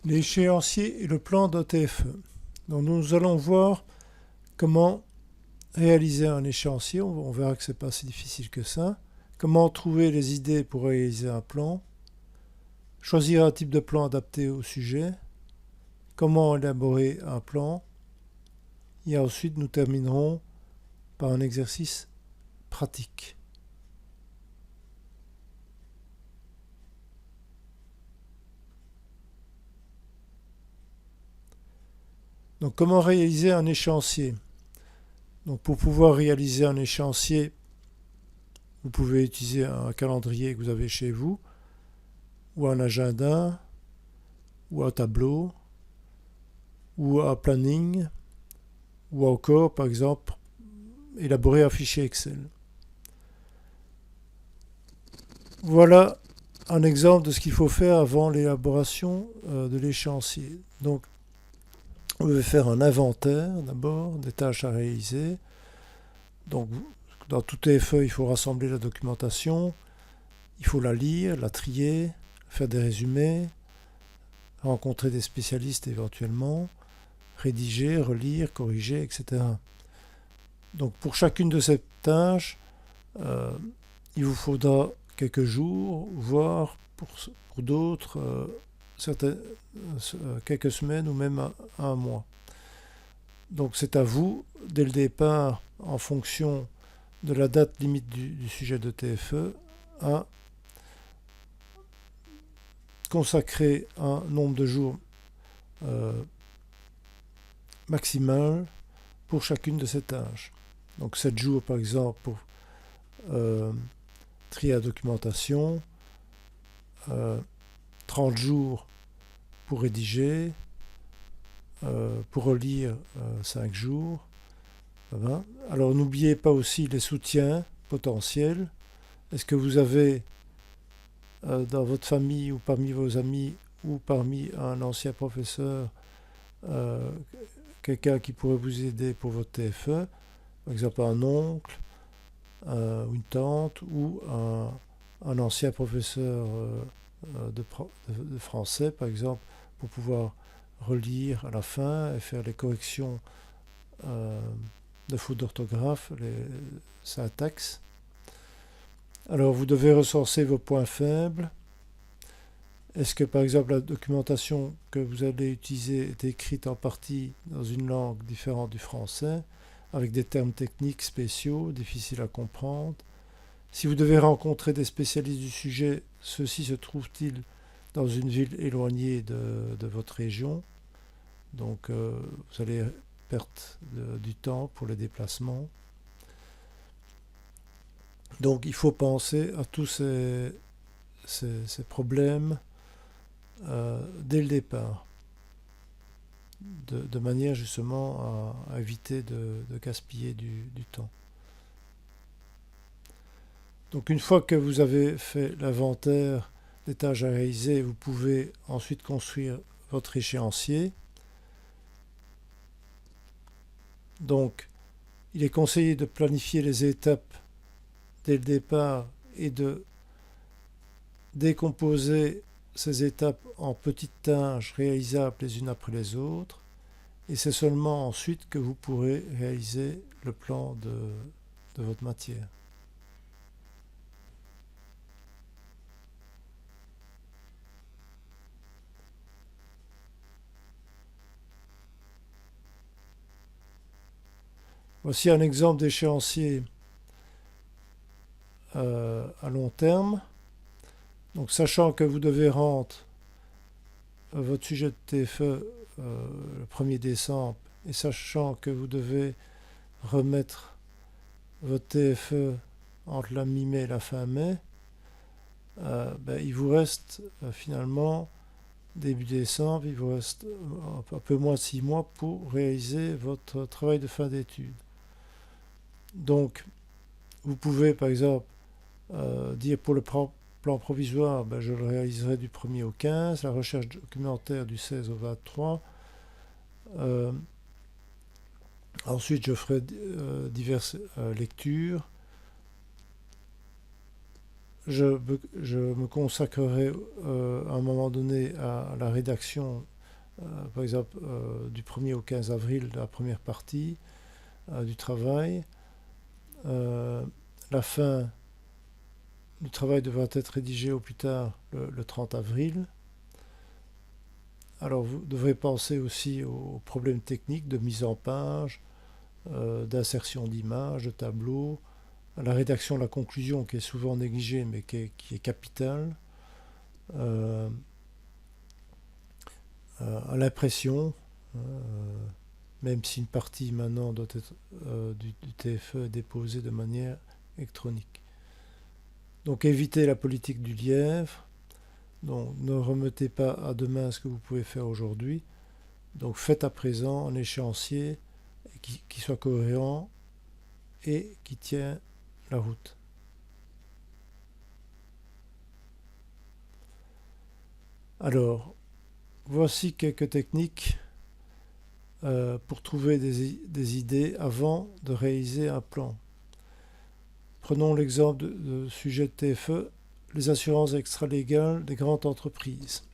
L'échéancier et le plan de TFE. Donc nous allons voir comment réaliser un échéancier. On verra que ce n'est pas si difficile que ça. Comment trouver les idées pour réaliser un plan. Choisir un type de plan adapté au sujet. Comment élaborer un plan. Et ensuite nous terminerons par un exercice pratique. Donc comment réaliser un échéancier? Donc pour pouvoir réaliser un échéancier, vous pouvez utiliser un calendrier que vous avez chez vous, ou un agenda, ou un tableau, ou un planning, ou encore, par exemple, élaborer un fichier Excel. Voilà un exemple de ce qu'il faut faire avant l'élaboration de l'échéancier. Donc, vous devez faire un inventaire d'abord des tâches à réaliser. Donc, dans toutes les feuilles, il faut rassembler la documentation, il faut la lire, la trier, faire des résumés, rencontrer des spécialistes éventuellement, rédiger, relire, corriger, etc. Donc pour chacune de ces tâches, il vous faudra quelques jours, voire pour d'autres, quelques semaines ou même un mois. Donc c'est à vous, dès le départ, en fonction de la date limite du sujet de TFE, à consacrer un nombre de jours maximal pour chacune de ces tâches. Donc 7 jours par exemple pour trier la documentation, 30 jours pour rédiger, pour relire 5 jours. Voilà. Alors n'oubliez pas aussi les soutiens potentiels. Est-ce que vous avez dans votre famille ou parmi vos amis ou parmi un ancien professeur quelqu'un qui pourrait vous aider pour votre TFE, par exemple un oncle, ou une tante ou un ancien professeur de français par exemple pour pouvoir relire à la fin et faire les corrections de fautes d'orthographe, les syntaxes. Alors vous devez recenser vos points faibles. Est-ce que par exemple la documentation que vous allez utiliser est écrite en partie dans une langue différente du français, avec des termes techniques spéciaux, difficiles à comprendre? Si vous devez rencontrer des spécialistes du sujet, ceux-ci se trouvent-ils dans une ville éloignée de votre région? Donc vous allez perdre du temps pour les déplacements. Donc il faut penser à tous ces problèmes dès le départ, de manière justement à éviter de gaspiller du temps. Donc une fois que vous avez fait l'inventaire des tâches à réaliser, vous pouvez ensuite construire votre échéancier. Donc il est conseillé de planifier les étapes dès le départ et de décomposer ces étapes en petites tâches réalisables les unes après les autres, et c'est seulement ensuite que vous pourrez réaliser le plan de votre matière. Voici un exemple d'échéancier à long terme. Donc sachant que vous devez rendre votre sujet de TFE le 1er décembre et sachant que vous devez remettre votre TFE entre la mi-mai et la fin mai, il vous reste finalement début décembre, il vous reste un peu moins de 6 mois pour réaliser votre travail de fin d'études. Donc vous pouvez par exemple dire pour le plan provisoire, je le réaliserai du 1er au 15, la recherche documentaire du 16 au 23. Ensuite, je ferai diverses lectures. Je me consacrerai à un moment donné à la rédaction par exemple du 1er au 15 avril de la première partie du travail. La fin du travail devra être rédigé au plus tard le 30 avril. Alors vous devrez penser aussi aux problèmes techniques de mise en page, d'insertion d'images, de tableaux, à la rédaction de la conclusion qui est souvent négligée mais qui est capitale, à l'impression, même si une partie maintenant doit être du TFE est déposée de manière électronique. Donc évitez la politique du lièvre. Donc ne remettez pas à demain ce que vous pouvez faire aujourd'hui. Donc faites à présent un échéancier qui soit cohérent et qui tient la route. Alors, voici quelques techniques pour trouver des idées avant de réaliser un plan. Prenons l'exemple de sujet de TFE, les assurances extralégales des grandes entreprises.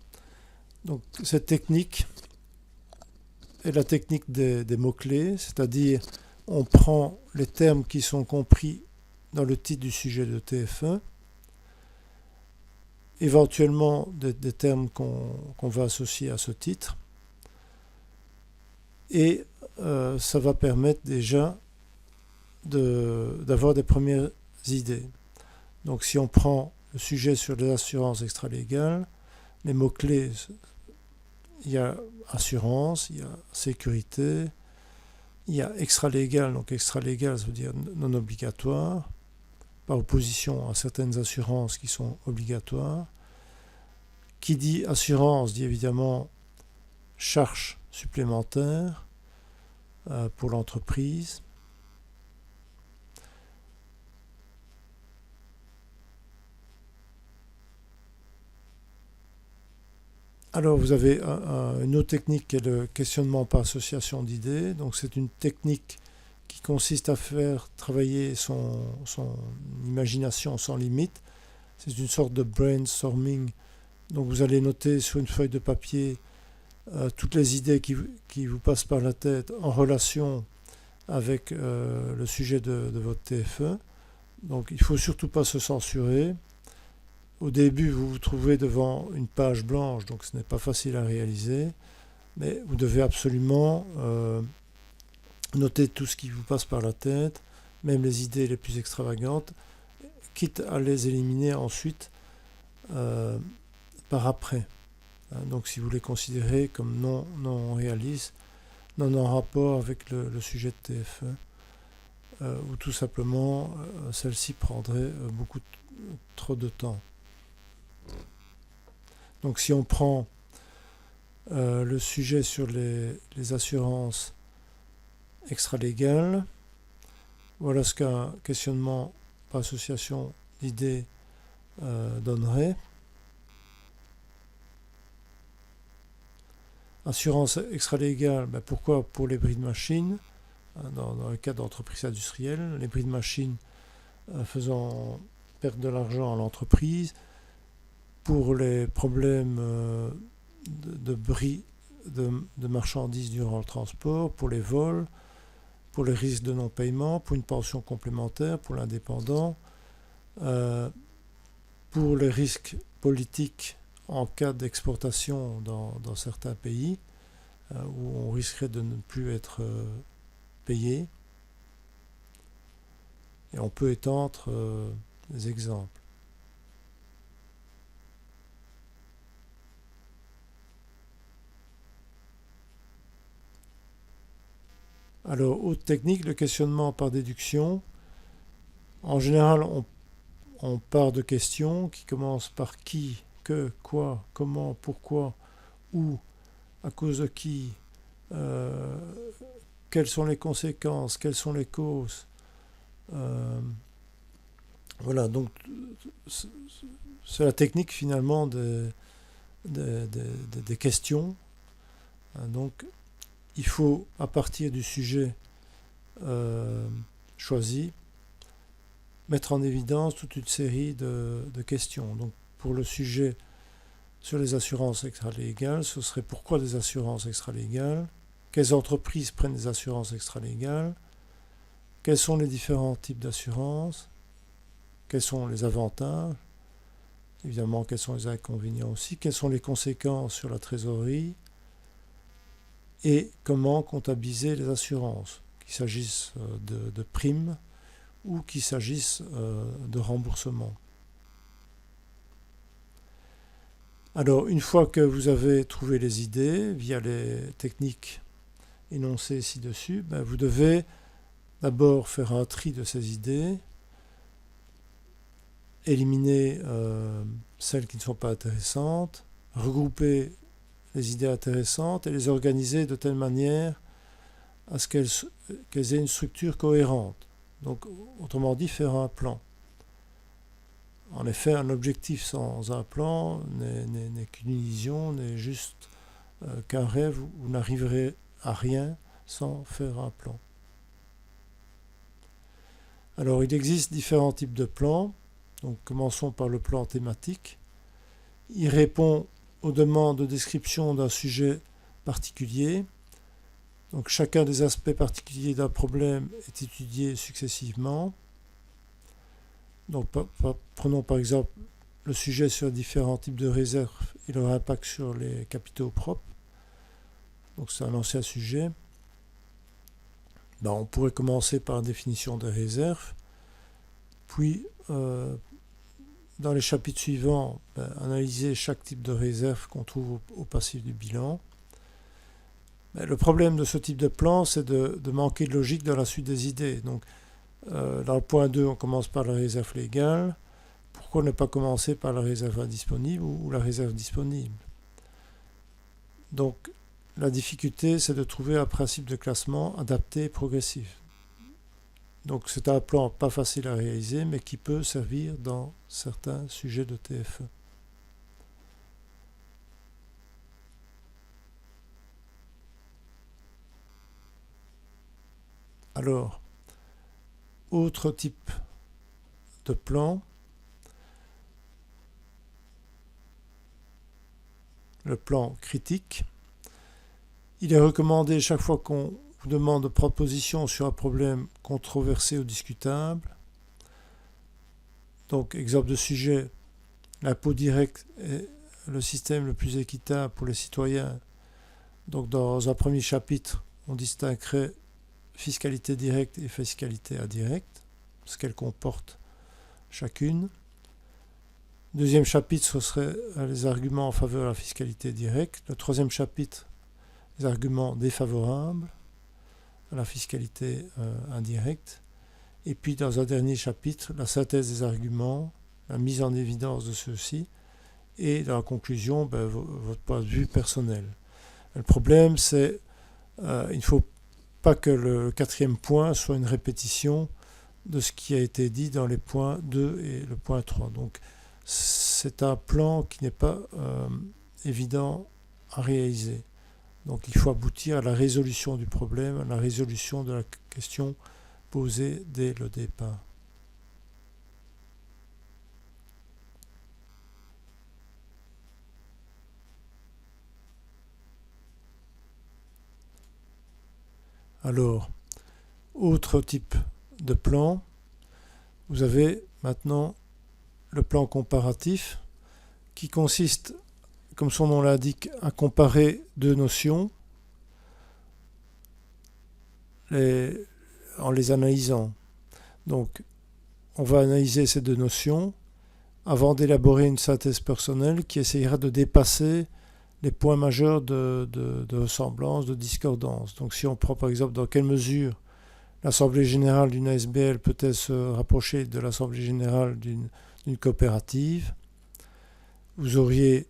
Donc cette technique est la technique des mots-clés, c'est-à-dire on prend les termes qui sont compris dans le titre du sujet de TFE, éventuellement des termes qu'on va associer à ce titre, et ça va permettre déjà d'avoir des premières idées. Donc si on prend le sujet sur les assurances extralégales, les mots-clés, il y a assurance, il y a sécurité, il y a extralégal, donc extralégal ça veut dire non obligatoire, par opposition à certaines assurances qui sont obligatoires. Qui dit assurance dit évidemment charge supplémentaire pour l'entreprise. Alors vous avez une autre technique qui est le questionnement par association d'idées. Donc c'est une technique qui consiste à faire travailler son imagination sans limite. C'est une sorte de brainstorming. Donc vous allez noter sur une feuille de papier toutes les idées qui vous passent par la tête en relation avec le sujet de votre TFE. Donc il ne faut surtout pas se censurer. Au début, vous vous trouvez devant une page blanche, donc ce n'est pas facile à réaliser, mais vous devez absolument noter tout ce qui vous passe par la tête, même les idées les plus extravagantes, quitte à les éliminer ensuite par après. Donc si vous les considérez comme non réalistes, non en rapport avec le sujet de TFE, ou tout simplement celle-ci prendrait beaucoup trop de temps. Donc si on prend le sujet sur les assurances extralégales, voilà ce qu'un questionnement par association d'idées donnerait. Assurance extralégale, pourquoi pour les bris de machines dans le cas d'entreprises industrielles, les bris de machines faisant perdre de l'argent à l'entreprise, pour les problèmes de bris de marchandises durant le transport, pour les vols, pour les risques de non-paiement, pour une pension complémentaire, pour l'indépendant, pour les risques politiques en cas d'exportation dans certains pays où on risquerait de ne plus être payé. Et on peut étendre des exemples. Alors, autre technique, le questionnement par déduction. En général, on part de questions qui commencent par qui, que, quoi, comment, pourquoi, où, à cause de qui, quelles sont les conséquences, quelles sont les causes. Voilà, donc c'est la technique finalement des questions. Donc, il faut, à partir du sujet choisi, mettre en évidence toute une série de questions. Donc, pour le sujet sur les assurances extralégales, ce serait pourquoi des assurances extralégales, quelles entreprises prennent des assurances extralégales, quels sont les différents types d'assurances, quels sont les avantages, évidemment quels sont les inconvénients aussi, quelles sont les conséquences sur la trésorerie et comment comptabiliser les assurances, qu'il s'agisse de primes ou qu'il s'agisse de remboursement. Alors, une fois que vous avez trouvé les idées via les techniques énoncées ci-dessus, vous devez d'abord faire un tri de ces idées, éliminer celles qui ne sont pas intéressantes, regrouper les idées intéressantes et les organiser de telle manière à ce qu'elles aient une structure cohérente. Donc, autrement dit, faire un plan. En effet, un objectif sans un plan n'est qu'une illusion, n'est juste qu'un rêve où vous n'arriverez à rien sans faire un plan. Alors, il existe différents types de plans. Donc, commençons par le plan thématique. Il répond aux demandes de description d'un sujet particulier. Donc, chacun des aspects particuliers d'un problème est étudié successivement. Donc, prenons par exemple le sujet sur différents types de réserves et leur impact sur les capitaux propres. Donc, c'est un ancien sujet. On pourrait commencer par la définition des réserves, puis dans les chapitres suivants, analyser chaque type de réserve qu'on trouve au passif du bilan. Le problème de ce type de plan, c'est de manquer de logique dans la suite des idées. Donc, dans le point 2, on commence par la réserve légale. Pourquoi ne pas commencer par la réserve indisponible ou la réserve disponible? Donc, la difficulté, c'est de trouver un principe de classement adapté et progressif. Donc, c'est un plan pas facile à réaliser, mais qui peut servir dans certains sujets de TFE. Alors, autre type de plan, le plan critique. Il est recommandé chaque fois qu'on vous demande de prendre position sur un problème controversé ou discutable. Donc, exemple de sujet, l'impôt direct est le système le plus équitable pour les citoyens. Donc, dans un premier chapitre, on distinguerait fiscalité directe et fiscalité indirecte, ce qu'elles comportent chacune. Deuxième chapitre, ce serait les arguments en faveur de la fiscalité directe. Le troisième chapitre, les arguments défavorables à la fiscalité indirecte. Et puis, dans un dernier chapitre, la synthèse des arguments, la mise en évidence de ceux-ci, et dans la conclusion, votre point de vue personnel. Le problème, c'est il ne faut pas que le quatrième point soit une répétition de ce qui a été dit dans les points 2 et le point 3. Donc, c'est un plan qui n'est pas évident à réaliser. Donc, il faut aboutir à la résolution du problème, à la résolution de la question posée dès le départ. Alors, autre type de plan, vous avez maintenant le plan comparatif qui consiste, comme son nom l'indique, à comparer deux notions en les analysant. Donc, on va analyser ces deux notions avant d'élaborer une synthèse personnelle qui essayera de dépasser les points majeurs de ressemblance, de discordance. Donc, si on prend par exemple dans quelle mesure l'Assemblée générale d'une ASBL peut-elle se rapprocher de l'Assemblée générale d'une coopérative, vous auriez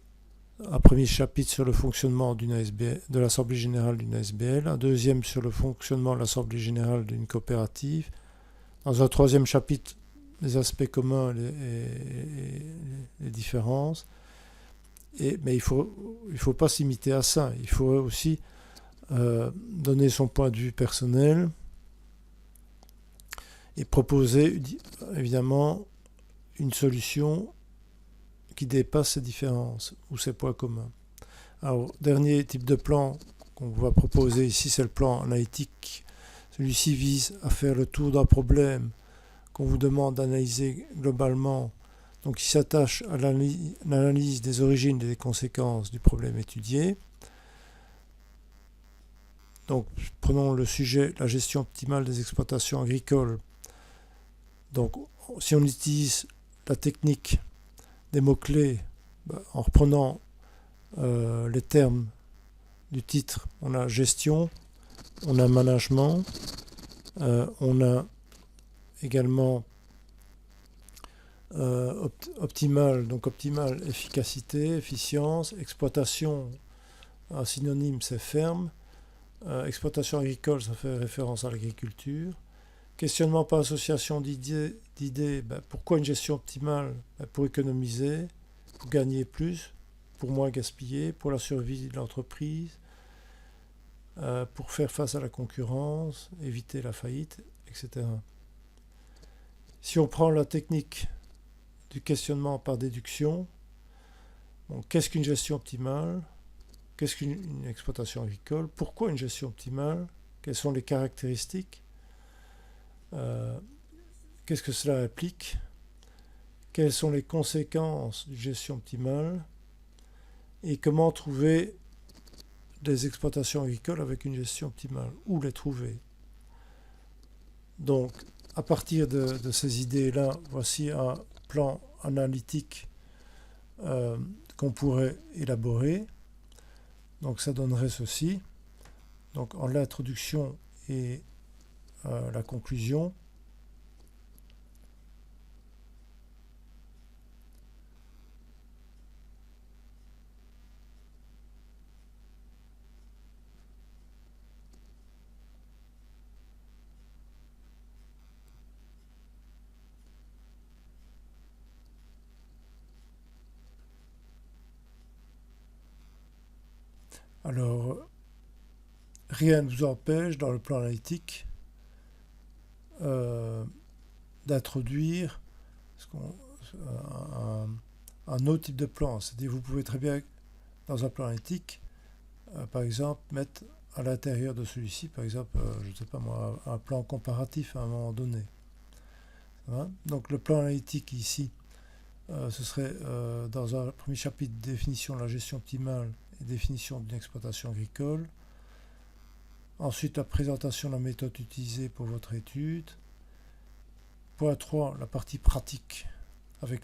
un premier chapitre sur le fonctionnement de l'Assemblée générale d'une ASBL, un deuxième sur le fonctionnement de l'Assemblée générale d'une coopérative, dans un troisième chapitre, les aspects communs et les différences. Mais il faut pas se limiter à ça. Il faut aussi donner son point de vue personnel et proposer évidemment une solution qui dépasse ces différences ou ces points communs. Alors, dernier type de plan qu'on va proposer ici, c'est le plan analytique. Celui-ci vise à faire le tour d'un problème qu'on vous demande d'analyser globalement. Donc, il s'attache à l'analyse des origines et des conséquences du problème étudié. Donc, prenons le sujet, la gestion optimale des exploitations agricoles. Donc, si on utilise la technique des mots-clés, en reprenant les termes du titre, on a gestion, on a management, on a également optimal, donc optimal, efficacité, efficience, exploitation, un synonyme c'est ferme, exploitation agricole, ça fait référence à l'agriculture. Questionnement par association d'idées, pourquoi une gestion optimale? Pour économiser, pour gagner plus, pour moins gaspiller, pour la survie de l'entreprise, pour faire face à la concurrence, éviter la faillite, etc. Si on prend la technique du questionnement par déduction, qu'est-ce qu'une gestion optimale? Qu'est-ce qu'une exploitation agricole? Pourquoi une gestion optimale? Quelles sont les caractéristiques? Qu'est-ce que cela implique? Quelles sont les conséquences d'une gestion optimale? Et comment trouver des exploitations agricoles avec une gestion optimale? Où les trouver? Donc, à partir de ces idées-là, voici un plan analytique qu'on pourrait élaborer. Donc, ça donnerait ceci. Donc, en l'introduction et la conclusion. Alors, rien ne vous empêche dans le plan analytique d'introduire un autre type de plan. C'est-à-dire vous pouvez très bien, dans un plan analytique, par exemple, mettre à l'intérieur de celui-ci, par exemple, je ne sais pas moi, un plan comparatif à un moment donné. Donc le plan analytique ici, ce serait dans un premier chapitre, définition de la gestion optimale et définition d'une exploitation agricole. Ensuite, la présentation de la méthode utilisée pour votre étude. Point 3, la partie pratique avec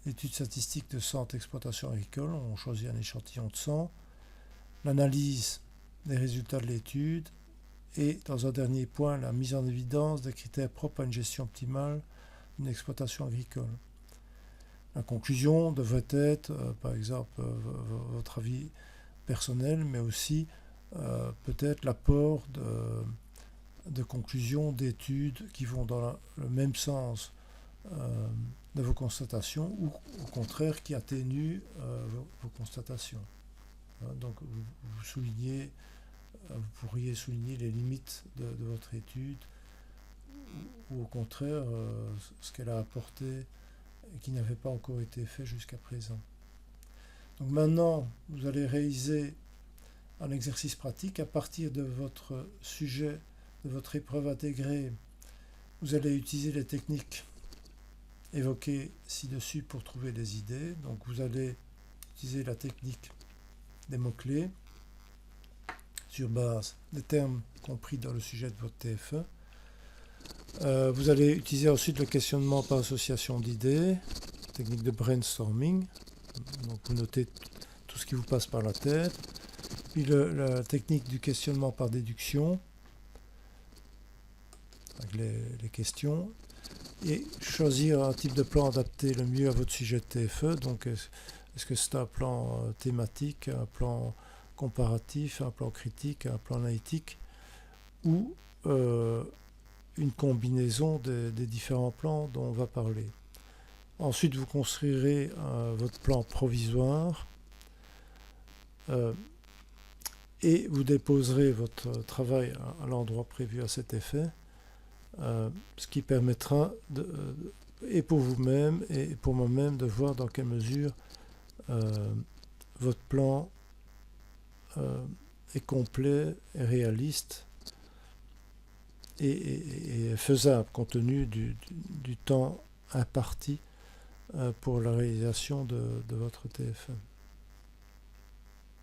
l'étude statistique de 100 exploitations agricoles. On choisit un échantillon de 100. L'analyse des résultats de l'étude. Et dans un dernier point, la mise en évidence des critères propres à une gestion optimale d'une exploitation agricole. La conclusion devrait être, par exemple, votre avis personnel, mais aussi peut-être l'apport de conclusions, d'études qui vont dans le même sens de vos constatations ou au contraire qui atténuent vos constatations. Donc vous soulignez, vous pourriez souligner les limites de votre étude ou au contraire ce qu'elle a apporté et qui n'avait pas encore été fait jusqu'à présent. Donc maintenant, vous allez réaliser un exercice pratique à partir de votre sujet, de votre épreuve intégrée. Vous allez utiliser les techniques évoquées ci-dessus pour trouver des idées. Donc vous allez utiliser la technique des mots-clés sur base des termes compris dans le sujet de votre TFE. Vous allez utiliser ensuite le questionnement par association d'idées, technique de brainstorming. Donc vous notez tout ce qui vous passe par la tête. Puis la technique du questionnement par déduction, avec les questions. Et choisir un type de plan adapté le mieux à votre sujet de TFE. Donc est-ce que c'est un plan thématique, un plan comparatif, un plan critique, un plan analytique, ou une combinaison des différents plans dont on va parler. Ensuite, vous construirez votre plan provisoire et vous déposerez votre travail à l'endroit prévu à cet effet, ce qui permettra et pour vous-même et pour moi-même de voir dans quelle mesure votre plan est complet, est réaliste et faisable compte tenu du temps imparti pour la réalisation de votre TFE.